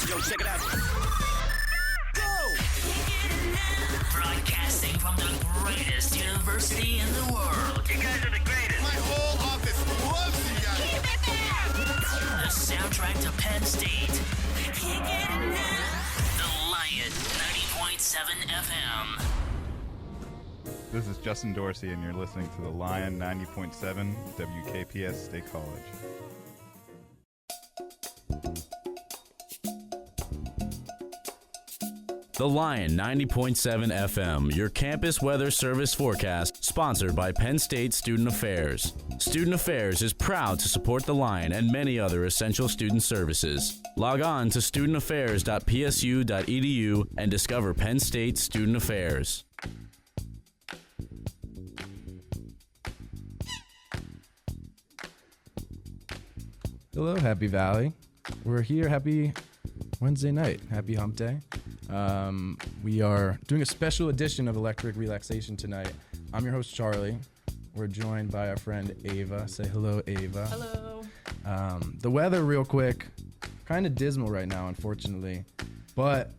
Yo, check it out. Go! Broadcasting from the greatest university in the world. You guys are the greatest. My whole office loves you guys. Keep it there! The soundtrack to Penn State. The Lion 90.7 FM. This is Justin Dorsey, and you're listening to the Lion 90.7 WKPS State College. The Lion 90.7 FM, your campus weather service forecast, sponsored by Penn State Student Affairs. Student Affairs is proud to support the Lion and many other essential student services. Log on to studentaffairs.psu.edu and discover Penn State Student Affairs. Hello, Happy Valley. We're here. Happy Wednesday night. Happy Hump Day. We are doing a special edition of Electric Relaxation tonight. I'm your host, Charlie. We're joined by our friend Ava. Say hello, Ava. Hello. The weather, real quick, kind of dismal right now, unfortunately. But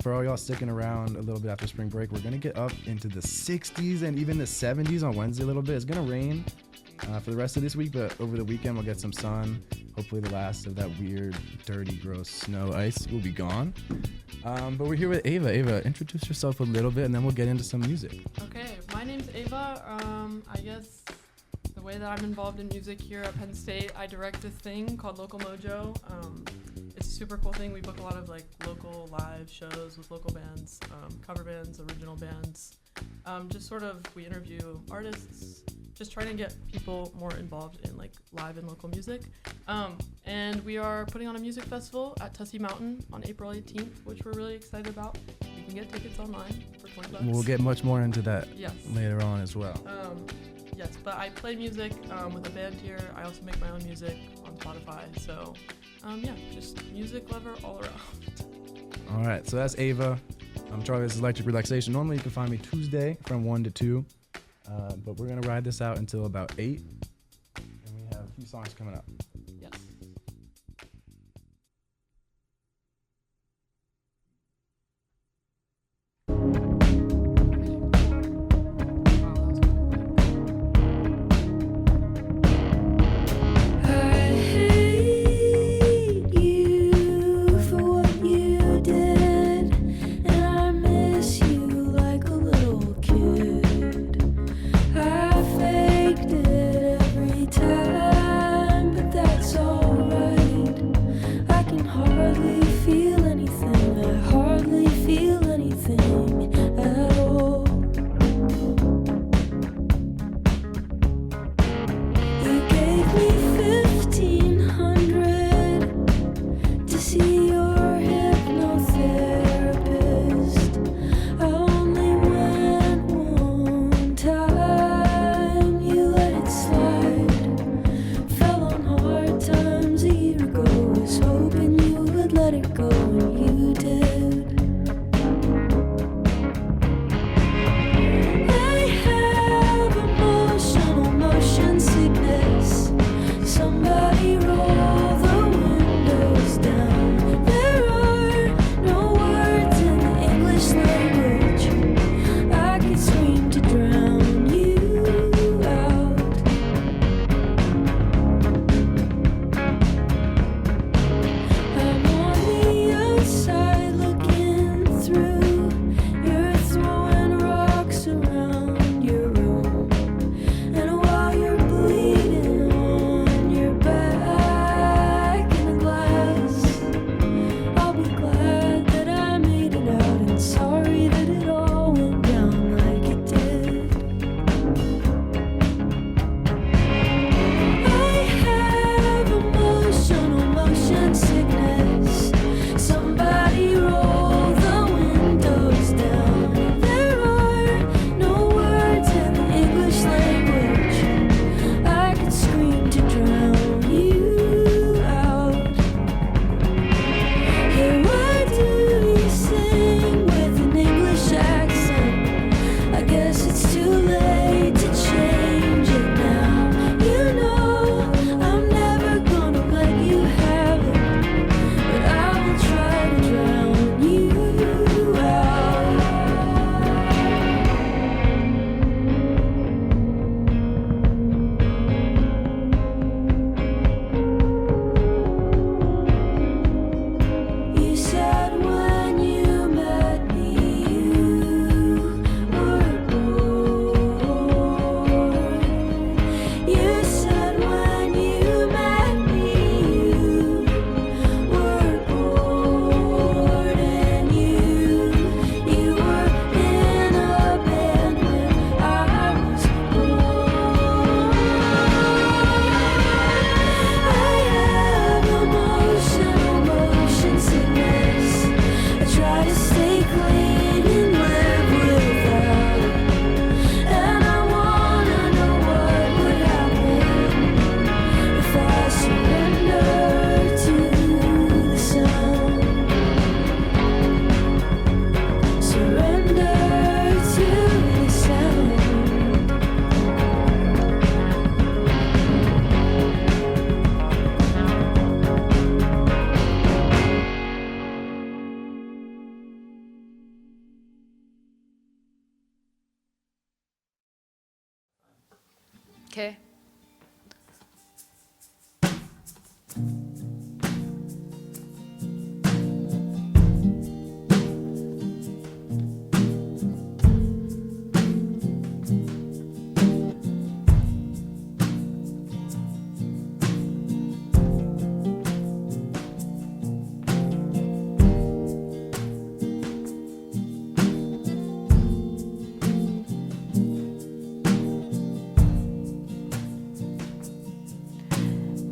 for all y'all sticking around a little bit after spring break, we're going to get up into the 60s and even the 70s on Wednesday a little bit. It's going to rain for the rest of this week, but over the weekend we'll get some sun. Hopefully the last of that weird, dirty, gross snow ice will be gone. But we're here with Ava. Ava, introduce yourself a little bit, and then we'll get into some music. Okay, my name's Ava. I guess the way that I'm involved in music here at Penn State, I direct this thing called Local Mojo. It's a super cool thing. We book a lot of like local live shows with local bands, cover bands, original bands. Just sort of, we interview artists, just trying to get people more involved in like live and local music. And we are putting on a music festival at Tussey Mountain on April 18th, which we're really excited about. You can get tickets online for $20. We'll get much more into that Yes. later on as well. Yes, but I play music with a band here. I also make my own music on Spotify. So yeah, just music lover all around. All right, so that's Ava. I'm Charlie. This is Electric Relaxation. Normally you can find me Tuesday from 1 to 2. But we're going to ride this out until about 8. And we have a few songs coming up. Yes. Okay.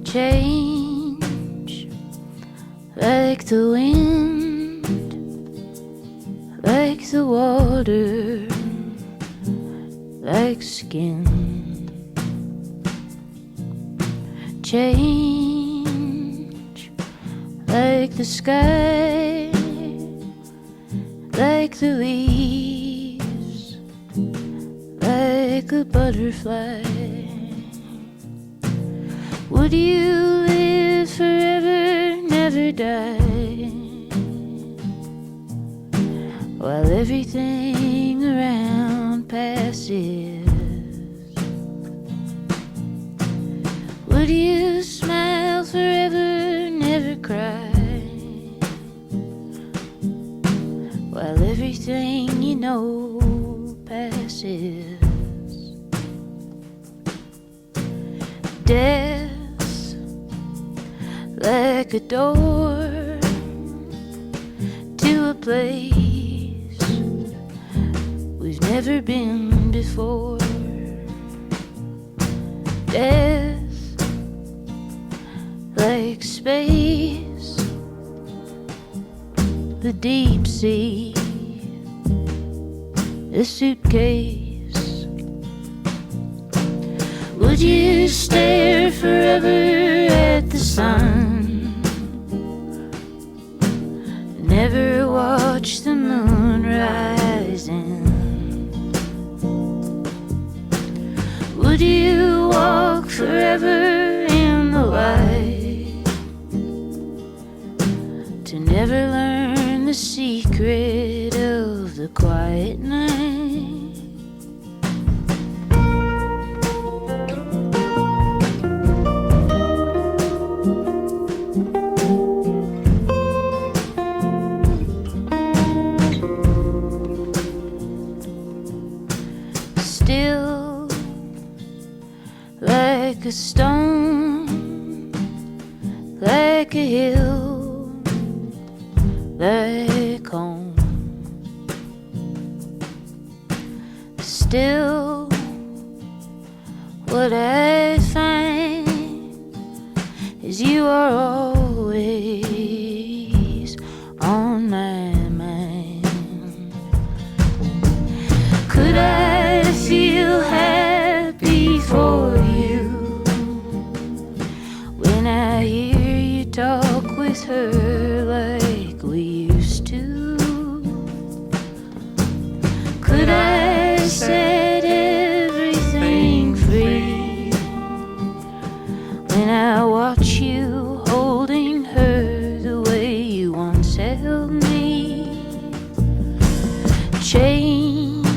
Change like the wind, like the water, like skin. Change like the sky, like the leaves, like a butterfly. Would you live forever, never die, while everything around passes? Would you smile forever, never cry, while everything you know passes? Death like a door to a place we've never been before. Death like space, the deep sea, a suitcase. Would you stare forever at the sun, never watch the moon rising? Would you walk forever in the light, to never learn the secret of the quiet night? Still like a stone, like a hill, like home. Still what I find is you are always on my mind. Could I feel happy for you when I hear you talk with her like we used to? Could I set everything free when I watch you holding her the way you once held me? Change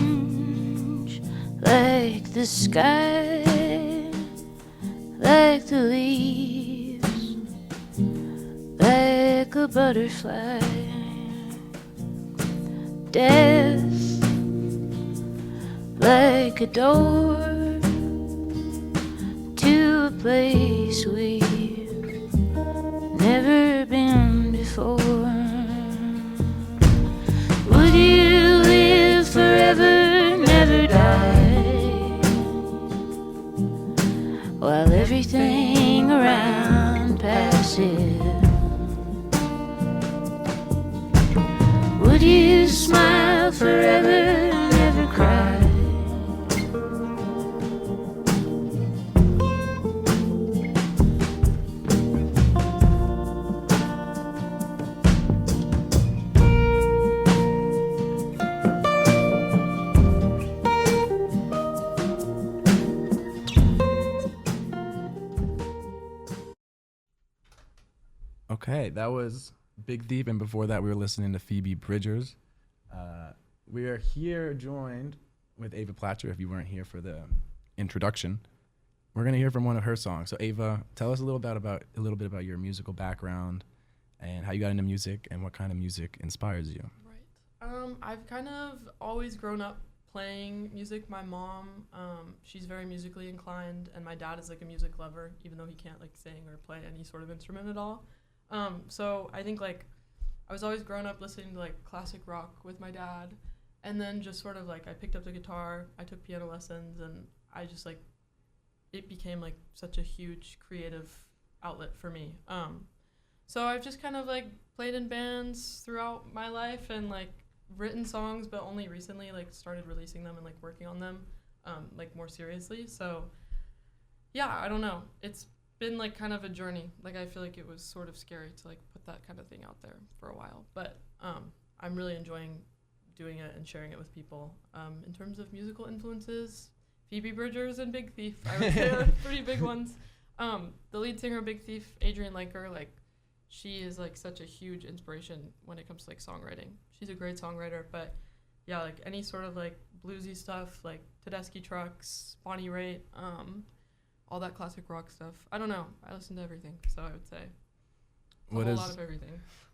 like the sky, like the leaves, like a butterfly. Death like a door to a place we've never been before. Would you live forever, never die, while everything around passes? Would you smile forever, never cry? Okay, that was Big Deep, and before that we were listening to Phoebe Bridgers. We are here joined with Ava Platcher, if you weren't here for the introduction. We're gonna hear from one of her songs. So Ava, tell us a little bit about your musical background and how you got into music and what kind of music inspires you. Right. I've kind of always grown up playing music. My mom, she's very musically inclined, and my dad is like a music lover, even though he can't like sing or play any sort of instrument at all. So I think like I was always growing up listening to like classic rock with my dad, and then just sort of like I picked up the guitar, I took piano lessons, and I just like it became like such a huge creative outlet for me. So I've just kind of like played in bands throughout my life and like written songs, but only recently like started releasing them and like working on them like more seriously. So yeah, I don't know. It's been like kind of a journey. Like I feel like it was sort of scary to like put that kind of thing out there for a while, but I'm really enjoying doing it and sharing it with people. In terms of musical influences, Phoebe Bridgers and Big Thief, I would say are pretty big ones. The lead singer of Big Thief, Adrienne Lenker, like she is like such a huge inspiration when it comes to like songwriting. She's a great songwriter, but yeah, like any sort of like bluesy stuff, like Tedeschi Trucks, Bonnie Raitt, all that classic rock stuff. I don't know. I listen to everything, so I would say a lot of everything.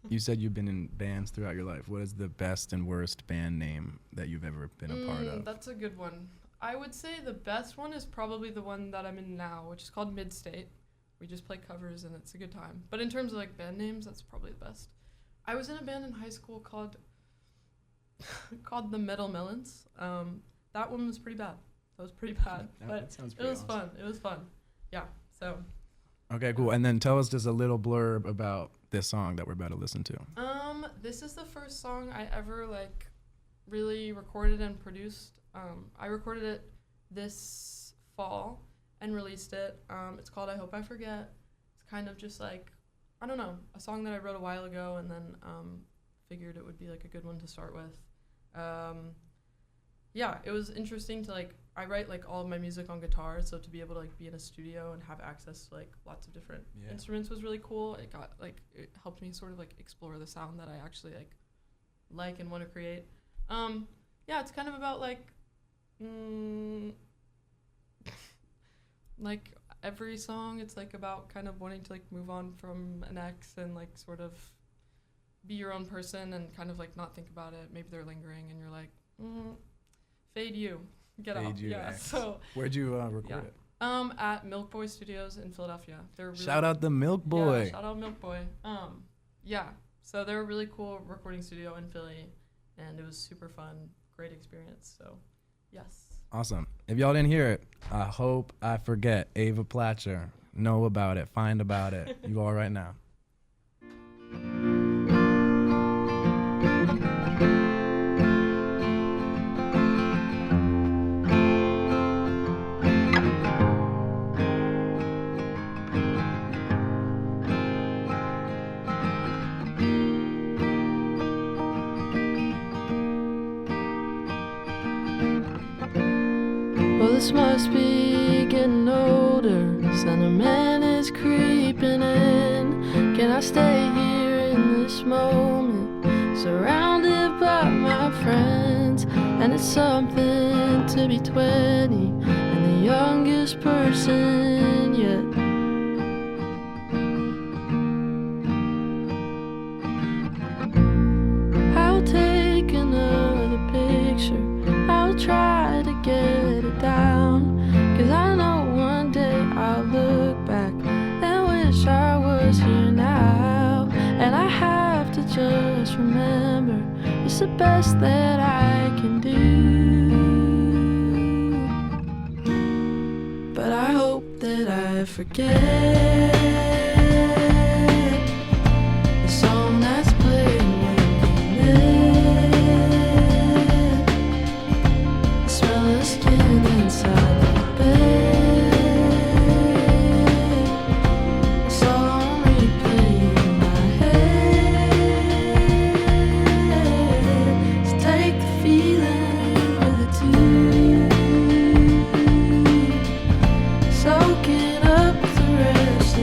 You said you've been in bands throughout your life. What is the best and worst band name that you've ever been a part of? That's a good one. I would say the best one is probably the one that I'm in now, which is called Mid-State. We just play covers and it's a good time. But in terms of like band names, that's probably the best. I was in a band in high school called the Metal Melons. That one was pretty bad. That was pretty bad, but it was fun. It was fun. Yeah. So. Okay, cool. And then tell us just a little blurb about this song that we're about to listen to. This is the first song I ever like really recorded and produced. I recorded it this fall and released it. It's called I Hope I Forget. It's kind of just like, I don't know, a song that I wrote a while ago and then figured it would be like a good one to start with. Yeah, it was interesting to like, I write like all of my music on guitar, so to be able to like be in a studio and have access to like lots of different instruments was really cool. It helped me sort of like explore the sound that I actually like and want to create. Yeah, it's kind of about like like every song, it's like about kind of wanting to like move on from an ex and like sort of be your own person and kind of like not think about it. Maybe they're lingering and you're like, fade you, get out. Yeah. Ex. So where'd you record it? At Milk Boy Studios in Philadelphia. They're really shout out the Milk Boy. Yeah, shout out Milk Boy. Yeah. So they're a really cool recording studio in Philly, and it was super fun, great experience. So, yes. Awesome. If y'all didn't hear it, I Hope I Forget. Ava Platcher. Know about it. Find about it. You all right now. This must be getting older. Sentiment is creeping in. Can I stay here in this moment, surrounded by my friends? And it's something to be 20 and the youngest person yet. I'll take another picture. I'll try to get it down, 'cause I know one day I'll look back and wish I was here now. And I have to just remember it's the best that I can do. But I hope that I forget the song that's playing when we met. The smell of skin inside the bed. It's all on replay in my head. So take the feeling with it too. Soaking up the rest of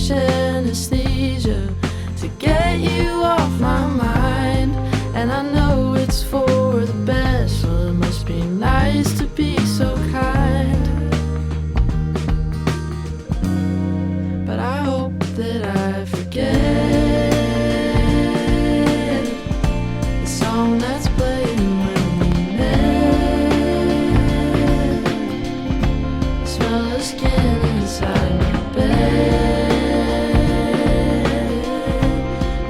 much anesthesia to get you off my mind. And I know it's for the best, so it must be nice to be so kind. But I hope that I forget the song that's playing when we met. Smell the skin inside my bed,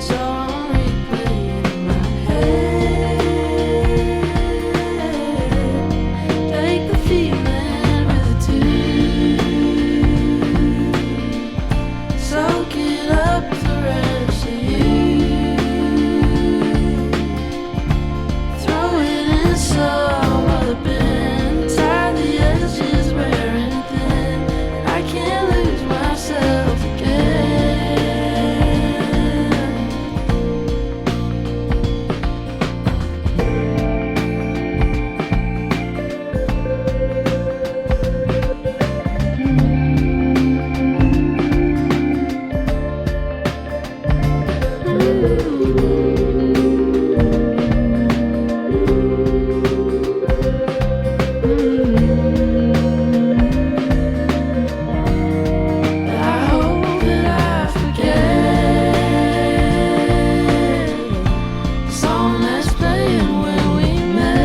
so I'm replaying in my head. Take the feeling with a tune, soak it up the rest of you. Throw it in some other bin, tie the edges wearing thin, and I can't lose myself I hope that I forget the song that's playing when we met.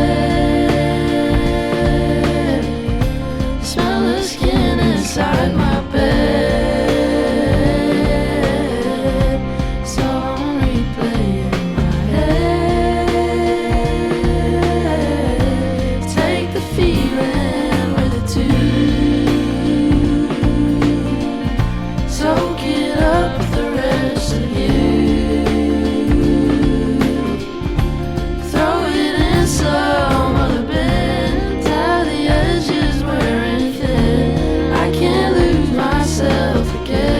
Smell the skin inside my bed, so I'm replaying in my head. Take the feeling with a tune, soak it up with the rest of you. Throw it in some other bin, tie the edges wearing thin. I can't lose myself again.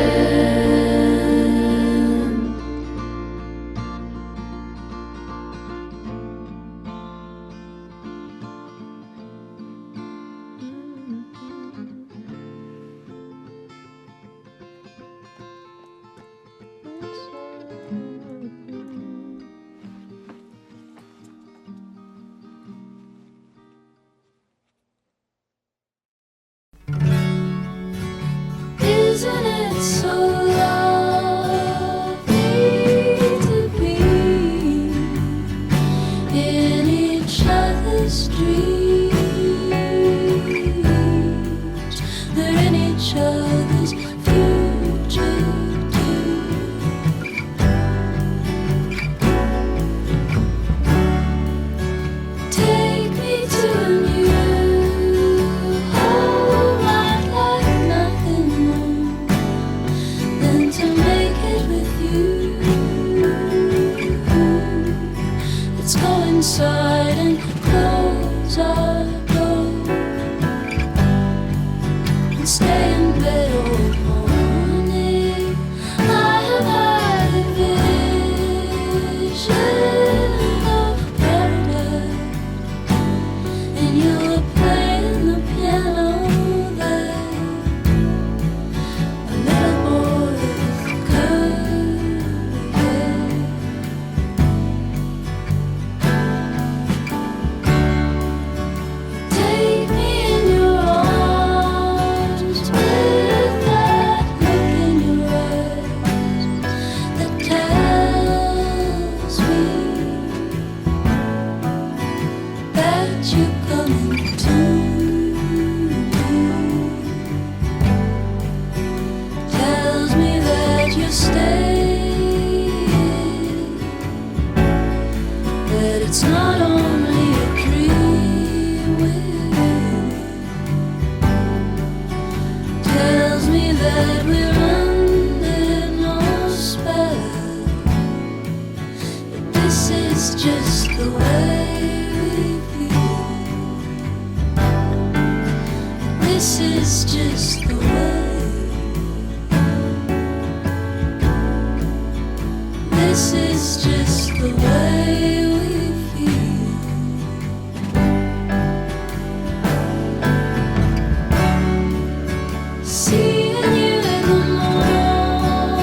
Isn't it so lovely to be in each other's dreams? They're in each other's future too. Take me to a new home. I'd like nothing more than to make it with you. Let's go inside and close our door and stay in bed all morning. I have had a vision of paradise, and you were playing the piano there. A little boy with curly hair. Take me in your arms with that look in your eyes that tells me that you're coming to me. Tells me that you're staying, that it's not only a dream with you. Tells me that we're under no spell, that this is just the way we feel. This is just the way. This is just the way we feel. Seeing you in the morning.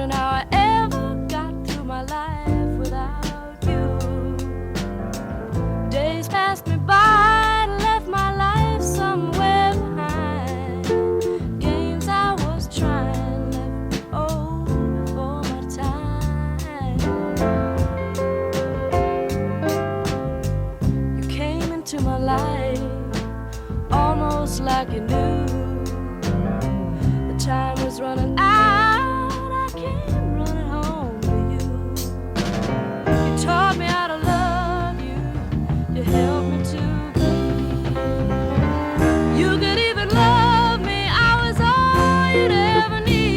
wondering how I ever got through my life without you. Days passed me by, left my life somewhere behind. Games I was trying left me over for my time. You came into my life almost like you knew the time was running out. I came running home to you. You taught me how to love you. You helped me to believe you could even love me. I was all you'd ever need.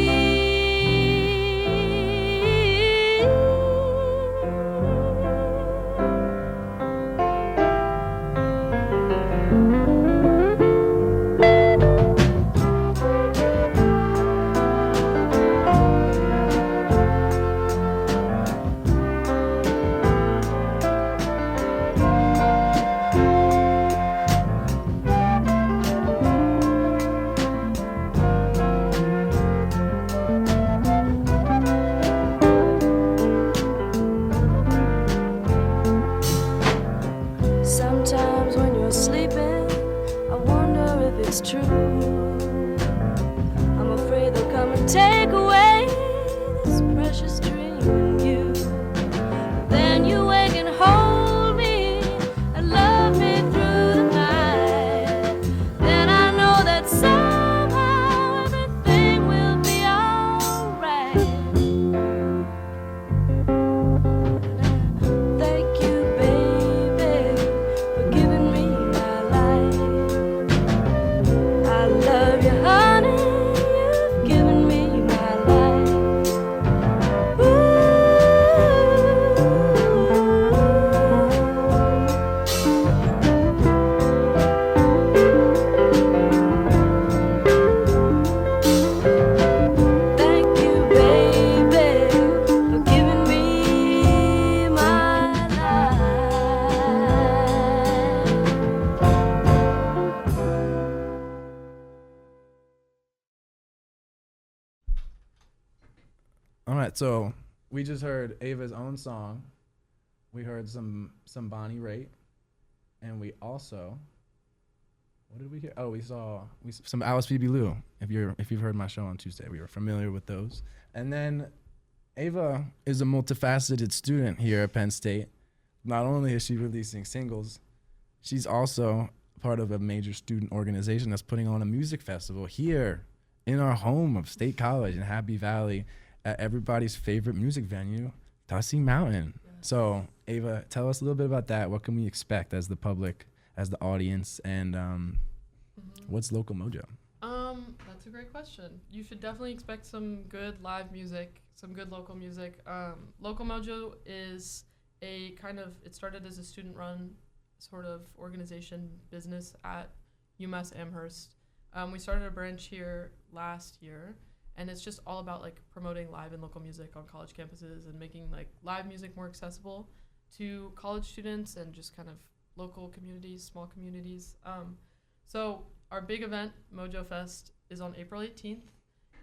Sometimes when you're sleeping, I wonder if it's true. I'm afraid they'll come and take away this precious dream in you. Then you wake and hold me and love me through the night. Then I know that somehow everything will be alright. Thank you, baby, for giving me my life. I love you, honey, you've given me my life. Thank you, baby, for giving me my life. All right, so we just heard Ava's own song. We heard some Bonnie Raitt, and we also, what did we hear? Oh, we saw some Alice Phoebe Lou. If you've heard my show on Tuesday, we were familiar with those. And then Ava is a multifaceted student here at Penn State. Not only is she releasing singles, she's also part of a major student organization that's putting on a music festival here in our home of State College in Happy Valley at everybody's favorite music venue, Tussey Mountain. So, Ava, tell us a little bit about that. What can we expect as the public, as the audience, and what's Local Mojo? That's a great question. You should definitely expect some good live music, some good local music. Local Mojo is a kind of, it started as a student-run sort of organization business at UMass Amherst. We started a branch here last year, and it's just all about like promoting live and local music on college campuses and making like live music more accessible to college students and just kind of local communities, small communities. So our big event, Mojo Fest, is on April 18th,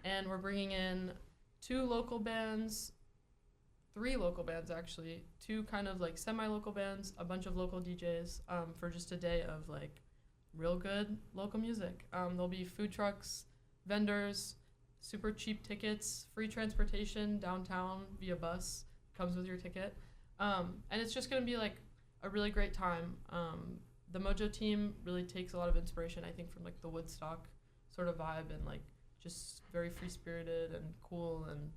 and we're bringing in 3 local bands actually, 2 kind of like semi-local bands, a bunch of local DJs for just a day of like real good local music. There'll be food trucks, vendors, super cheap tickets, free transportation downtown via bus, comes with your ticket. And it's just gonna be like a really great time. The Mojo team really takes a lot of inspiration, I think, from like the Woodstock sort of vibe and like just very free-spirited and cool. And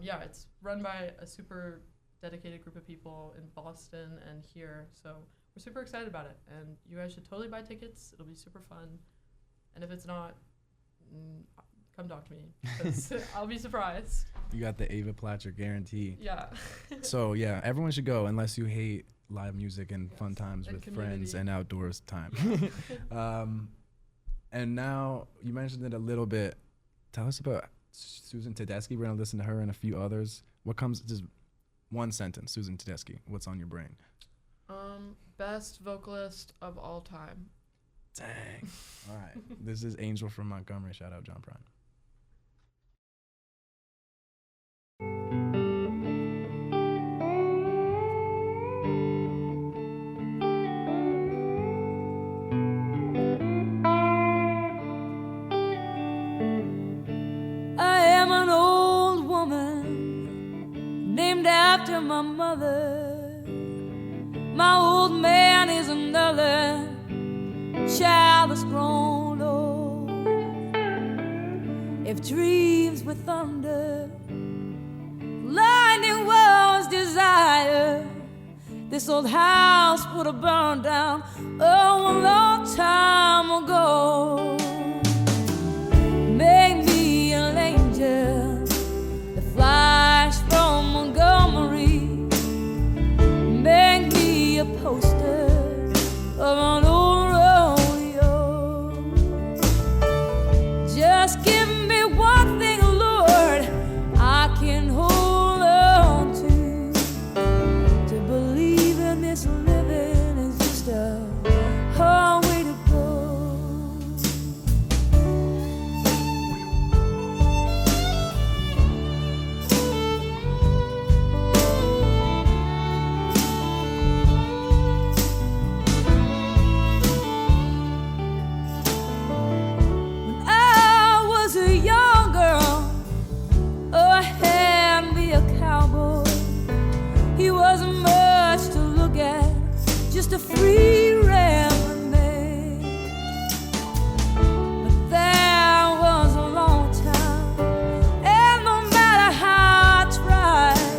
yeah, it's run by a super dedicated group of people in Boston and here. So we're super excited about it. And you guys should totally buy tickets. It'll be super fun. And if it's not, come talk to me, because I'll be surprised. You got the Ava Platcher guarantee. Yeah. So yeah, everyone should go unless you hate live music and fun times And with community. friends and outdoors time. And now you mentioned it a little bit. Tell us about Susan Tedeschi. We're gonna listen to her and a few others. What comes, just one sentence, Susan Tedeschi. What's on your brain? Best vocalist of all time. Dang. All right. This is Angel from Montgomery. Shout out John Prine. after my mother. My old man is another child that's grown old. If dreams were thunder, lightning was desire, this old house would have burned down a long time ago. Make me an angel that flies from Montgomery. Make me a poster of an old rodeo. Just give me one thing, Lord, I can hold on to believe in this living is just a hard way to go. When I was a young girl, oh, I had me a cowboy. He wasn't much to look at, just a free rambling man. But that was a long time, and no matter how I tried,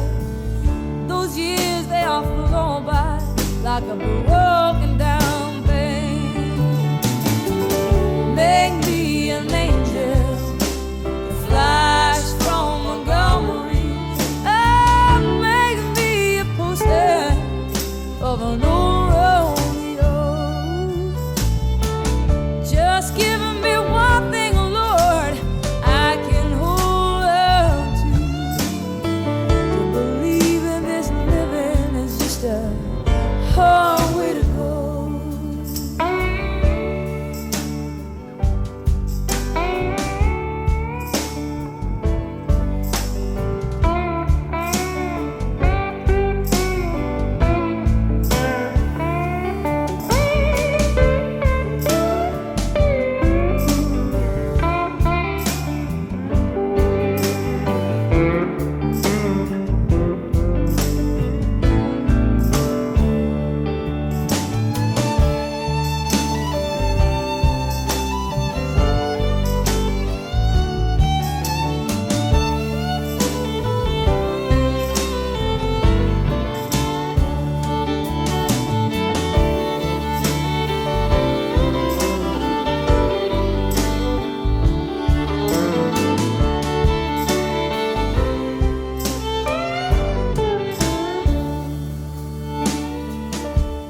those years they all flown by like a broken down band. Make me an angel that flies from Montgomery. Oh, make me a poster of an old rodeo. Just give me one thing, Lord, I can hold on to believe in this living is just a hard way to go.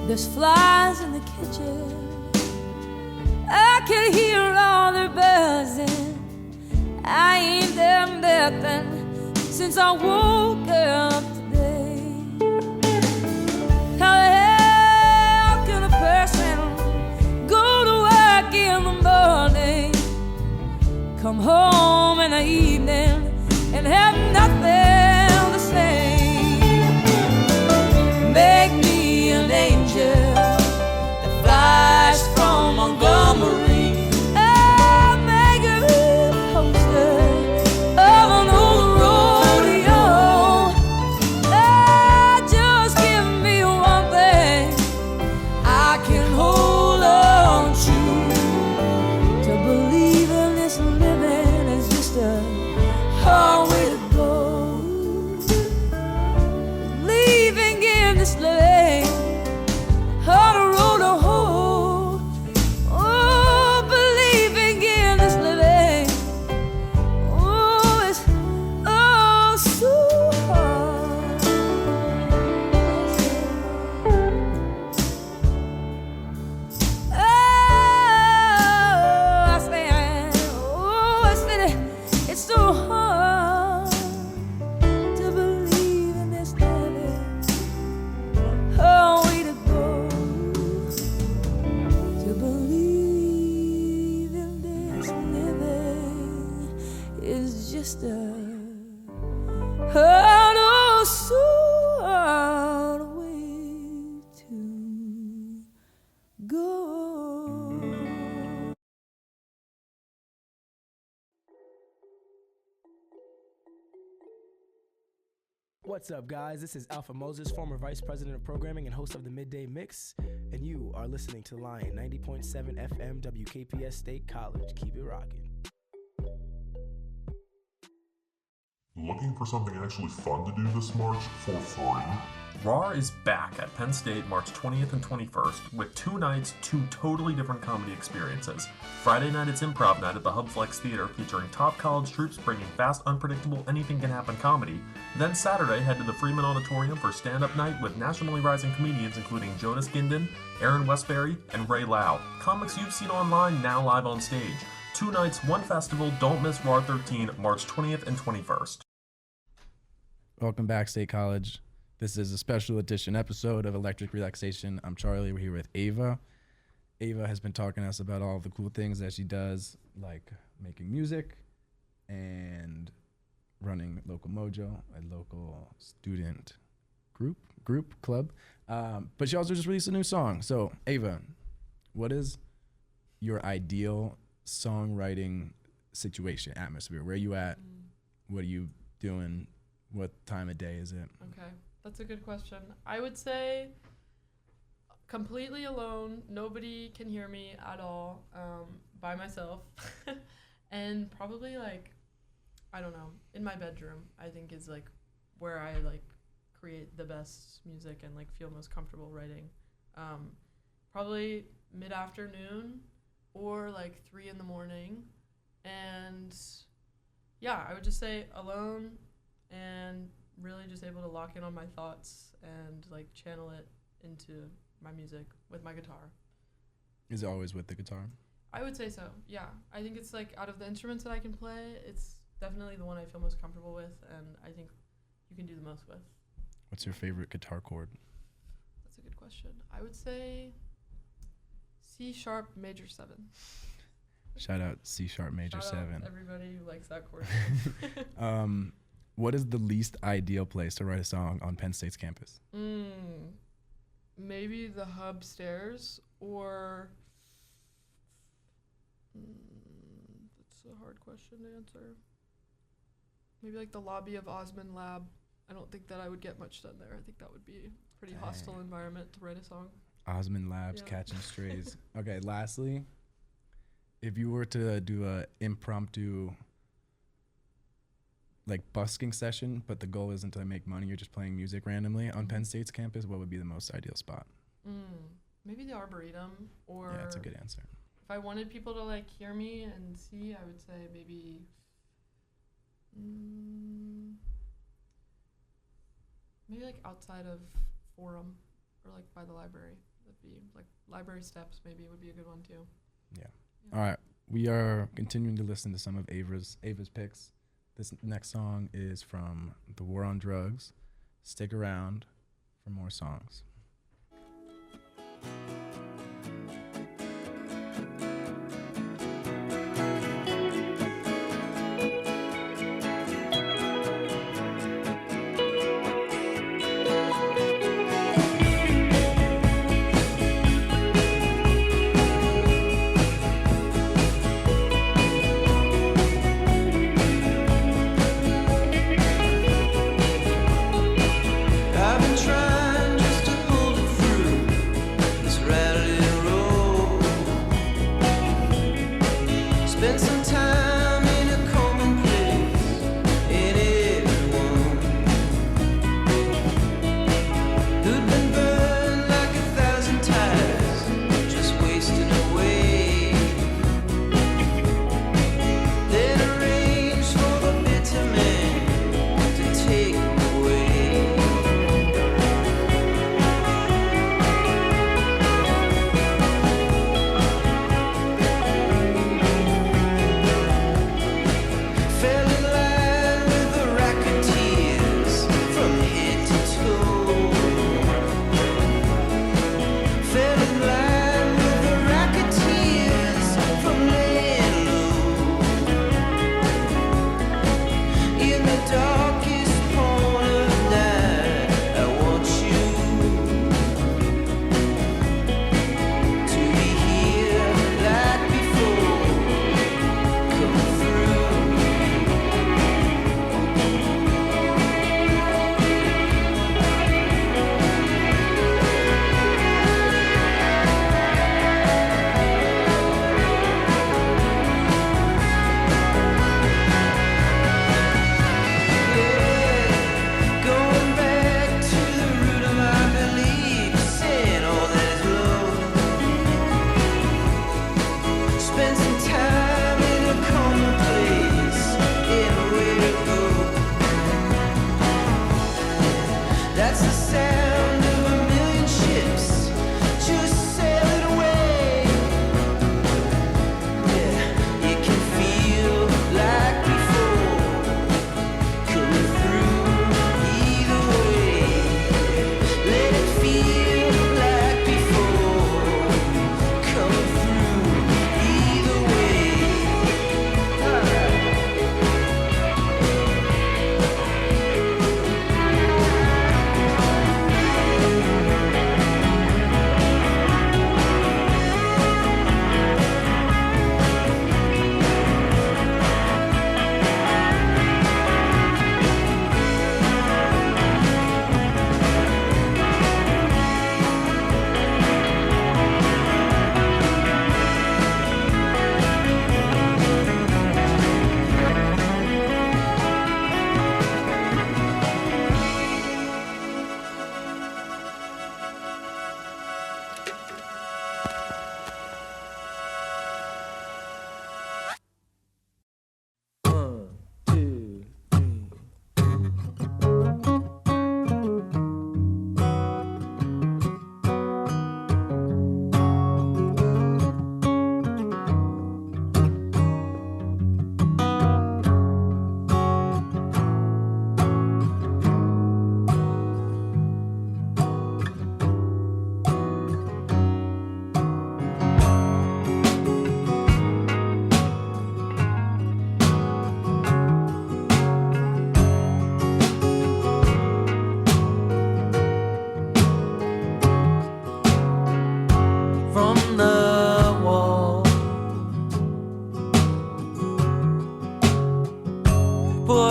There's flies in the kitchen, I can hear all their buzzing. I ain't done nothing since I woke up today. How the hell can a person go to work in the morning, come home in the evening, and have nothing to say? Make me an angel that flies from Montgomery. Oh, make me a poster of an old rodeo. Oh, just give me one thing I can hold on to believe in this living is just a hard way to go. Believing in this living on a road to hoe. Oh, believing in this living, oh, it's oh so hard. Oh, I said it's so hard to believe in this living. Oh, way to go to believe in this living is just a hard, oh, so hard way to go. What's up, guys? This is Alpha Moses, former Vice President of Programming and host of the Midday Mix, and you are listening to Lion 90.7 FM WKPS State College. Keep it rocking. Looking for something actually fun to do this March for free? RAR is back at Penn State March 20th and 21st with 2 nights, 2 totally different comedy experiences. Friday night it's Improv Night at the Hub Flex Theater featuring top college troops bringing fast, unpredictable, anything-can-happen comedy. Then Saturday, head to the Freeman Auditorium for stand-up night with nationally rising comedians including Jonas Gindin, Aaron Westbury, and Ray Lau. Comics you've seen online, now live on stage. 2 nights, 1 festival. Don't miss RAR 13, March 20th and 21st. Welcome back, State College. This is a special edition episode of Electric Relaxation. I'm Charlie. We're here with Ava. Ava has been talking to us about all the cool things that she does, like making music and running Local Mojo, a local student club. But she also just released a new song. So, Ava, what is your ideal songwriting situation, atmosphere? Where are you at? What are you doing? What time of day is it? Okay, that's a good question. I would say completely alone, nobody can hear me at all, by myself, and probably like, I don't know, in my bedroom, I think is like where I like create the best music and like feel most comfortable writing. Probably mid-afternoon or like 3 in the morning, and yeah, I would just say alone and really just able to lock in on my thoughts and like channel it into my music with my guitar. Is it always with the guitar? I would say so, yeah. I think it's like out of the instruments that I can play, it's definitely the one I feel most comfortable with and I think you can do the most with. What's your favorite guitar chord? That's a good question. I would say C sharp major 7. Shout out C sharp major Shout 7. Out everybody who likes that chord. What is the least ideal place to write a song on Penn State's campus? Maybe the hub stairs or that's a hard question to answer. Maybe like the lobby of Osmond Lab. I don't think that I would get much done there. I think that would be a pretty hostile environment to write a song. Osmond Labs, catching strays. Okay, lastly, if you were to do a impromptu like busking session, but the goal isn't to make money, you're just playing music randomly on Penn State's campus, what would be the most ideal spot? Maybe the Arboretum, or yeah, that's a good answer. If I wanted people to like hear me and see, I would say maybe maybe like outside of Forum or like by the library. That'd be like library steps maybe would be a good one too. Yeah. All right. We are continuing to listen to some of Ava's picks. This next song is from The War on Drugs. Stick around for more songs. I've been trying just to hold it through this rattled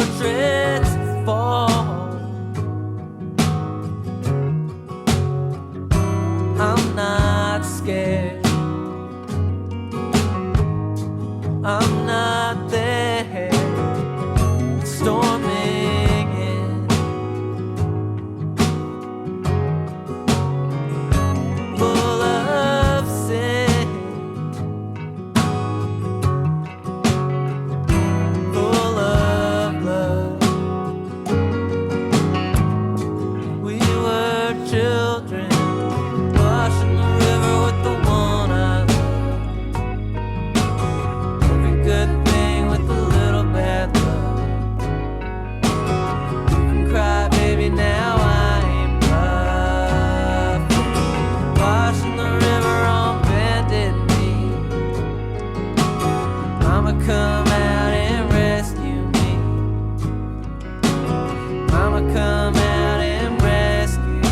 portraits fall. I'm not scared. I'm not there. Storming in. Full of sin. Full of love. We were children. Washing the river with the one I love. Every good thing with a little bad love. You can cry, baby, now I ain't bluffing. Washing the river on bended knee. Mama, come out and rescue me. Mama, come out and rescue me.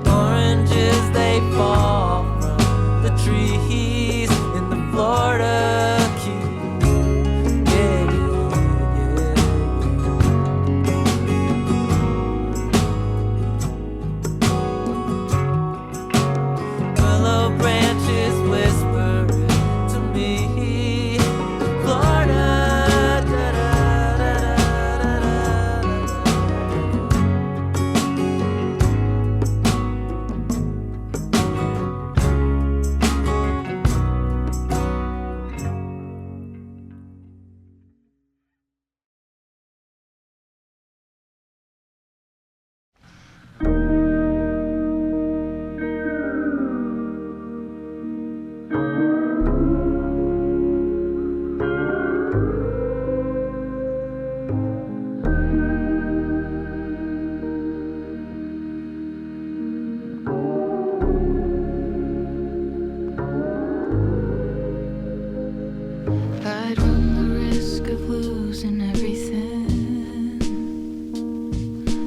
Oranges, they fall from the trees in the Florida Keys. Yeah, yeah, yeah. Willow branches whisper to me, Florida, da, da, da, da, da, I'd run the risk of losing everything,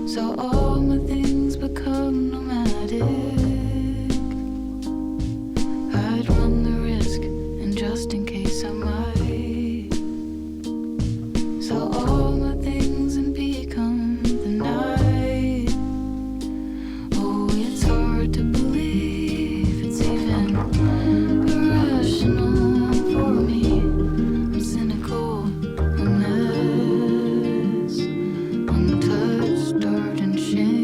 so all my things become nomadic. I'd run the risk, and just in case I might, so all my things and become the night. Oh, it's hard to believe it's even irrational for me. I'm cynical, a mess, untouched, dark and shameless.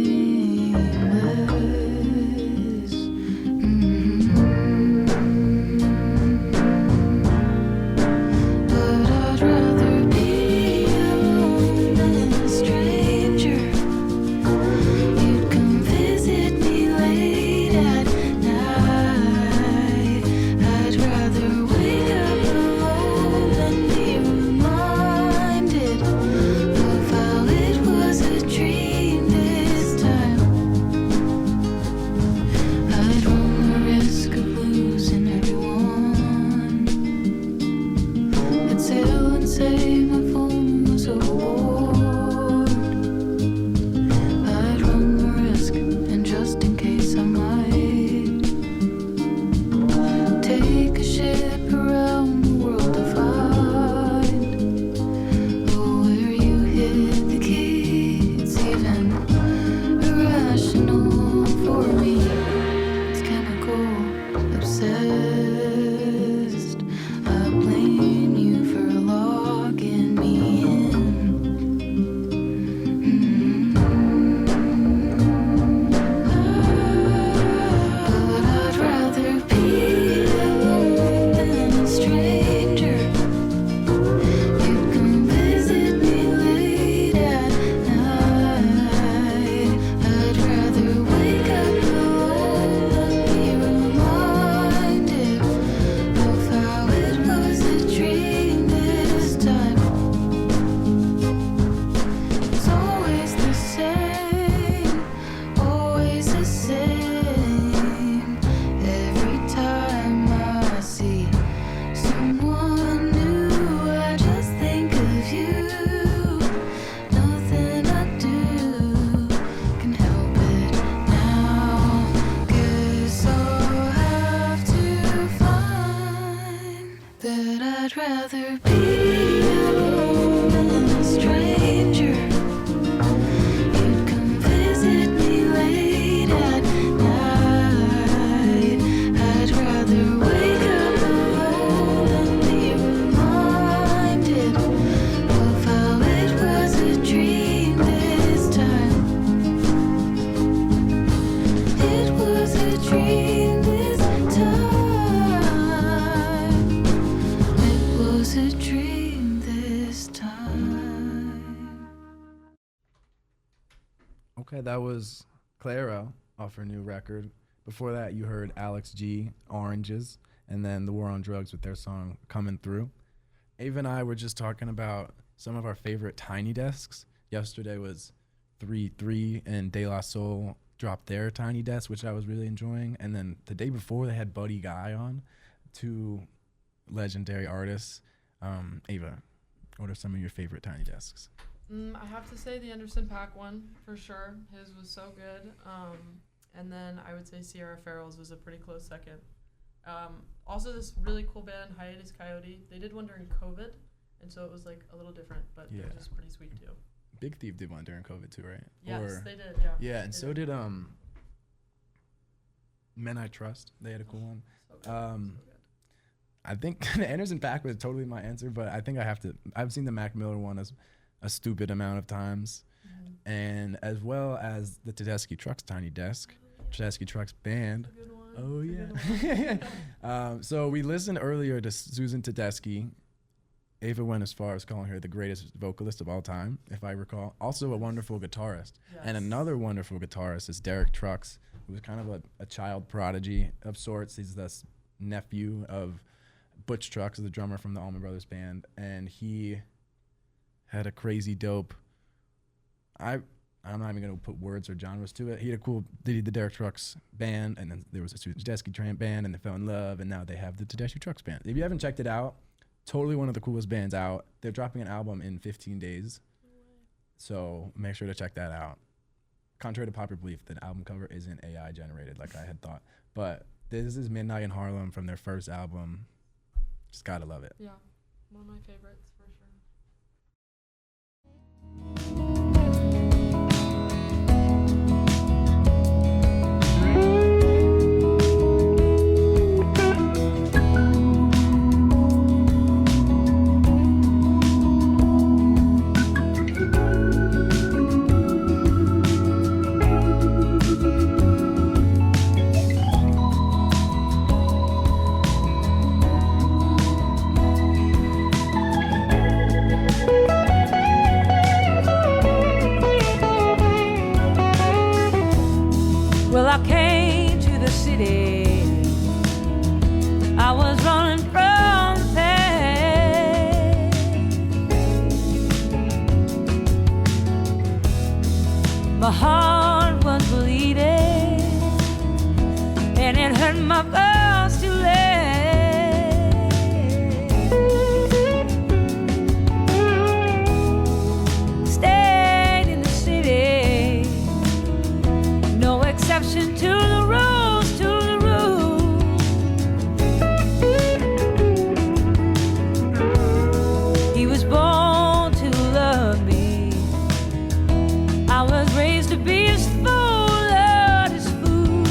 But I'd rather be alone than a stranger. You'd come visit me late at night. I'd rather wake up alone than be reminded of how it was a dream this time. I'd run the risk of losing everyone. I'd sail and say my phone was overboard. I'd run the risk, and just in case I might, take a ship around the world to find, oh, where you hit the key. It's even irrational for me. It's chemical, obsessed. I blame you for logging Okay, that was Clara off her new record. Before that, you heard Alex G, Oranges, and then The War on Drugs with their song Coming Through. Ava and I were just talking about some of our favorite Tiny Desks. Yesterday was 3-3, and De La Soul dropped their Tiny Desk, which I was really enjoying. And then the day before, they had Buddy Guy on, two legendary artists. Ava, what are some of your favorite Tiny Desks? I have to say the Anderson .Paak one for sure. His was so good. And then I would say Sierra Farrell's was a pretty close second. Also, this really cool band, Hiatus Coyote, they did one during COVID, and so it was like a little different, but Yeah. they're just pretty sweet too. Big Thief did one during COVID too, right? Yes, they did, yeah. Yeah, and They so did Men I Trust. They had a cool one. So good, so good. I think the Anderson .Paak was totally my answer, but I think I've seen the Mac Miller one as a stupid amount of times, and as well as the Tedeschi Trucks Tiny Desk, Tedeschi Trucks Band. Oh yeah. So we listened earlier to Susan Tedeschi. Ava went as far as calling her the greatest vocalist of all time, if I recall. Also a wonderful guitarist. Yes. And another wonderful guitarist is Derek Trucks, who was kind of a child prodigy of sorts. He's the nephew of Butch Trucks, the drummer from the Allman Brothers Band, and he had a crazy dope. I'm not even gonna put words or genres to it. He had a cool. They did the Derek Trucks Band, and then there was a Tedeschi Band, and they fell in love, and now they have the Tedeschi Trucks Band. If you haven't checked it out, totally one of the coolest bands out. They're dropping an album in 15 days, so make sure to check that out. Contrary to popular belief, the album cover isn't AI generated like I had thought, but this is Midnight in Harlem from their first album. Just gotta love it. Yeah, one of my favorites for sure. Well, I came to the city. I was running from pain. My heart was bleeding, and it hurt my bones to lay. Stayed in the city, no exception to the rules, to the rules. He was born to love me. I was raised to be his fool, Lord, his fool.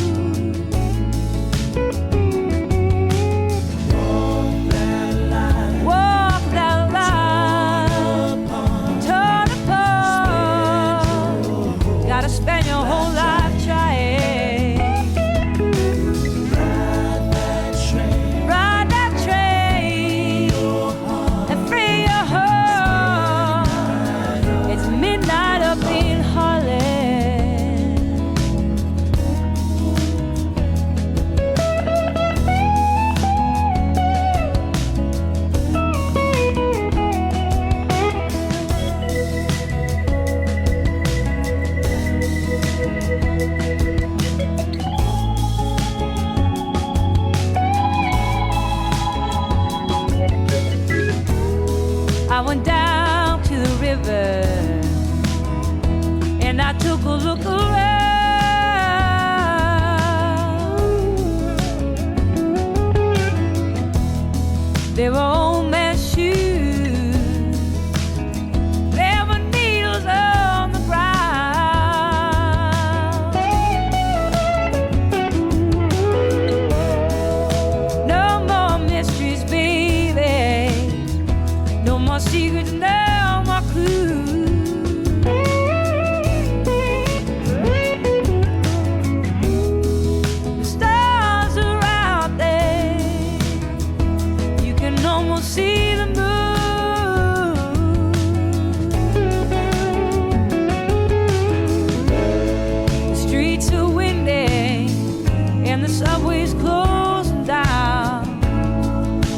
Walk that line, torn apart. Gotta spend your whole life trying. Ride that train and free your heart. It's midnight up in Harlem. I went down to the river and I took a look around. There were old men's shoes my secrets now, my clues. The stars are out there, you can almost see the moon. The streets are windy and the subway's closing down.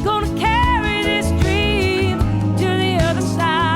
Gonna carry this dream to the other side.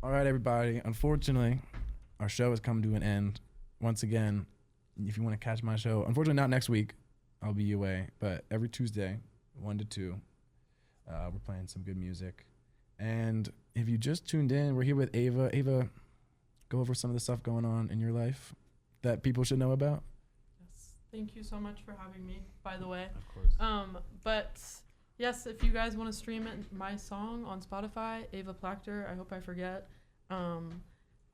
All right, everybody. Unfortunately, our show has come to an end. Once again, if you want to catch my show, unfortunately not next week, I'll be away, but every Tuesday, 1 to 2, we're playing some good music. And if you just tuned in, we're here with Ava. Ava, go over some of the stuff going on in your life that people should know about. Yes, thank you so much for having me, by the way. Of course. But yes, if you guys want to stream my song on Spotify, Ava Platcher, I hope I forget.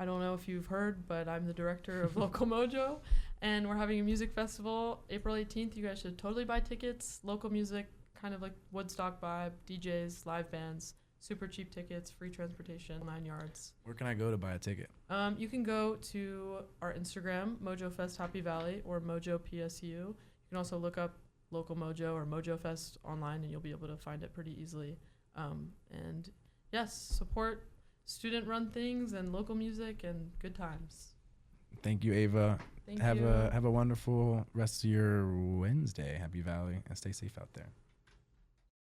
I don't know if you've heard, but I'm the director of Local Mojo, and we're having a music festival April 18th. You guys should totally buy tickets. Local music, kind of like Woodstock vibe, DJs, live bands, super cheap tickets, free transportation, 9 yards. Where can I go to buy a ticket? You can go to our Instagram, Mojo Fest Happy Valley, or Mojo PSU. You can also look up Local Mojo or Mojo Fest online, and you'll be able to find it pretty easily. And yes, support student-run things and local music and good times. Thank you, Ava. Thank have you. a wonderful rest of your Wednesday, Happy Valley, and stay safe out there.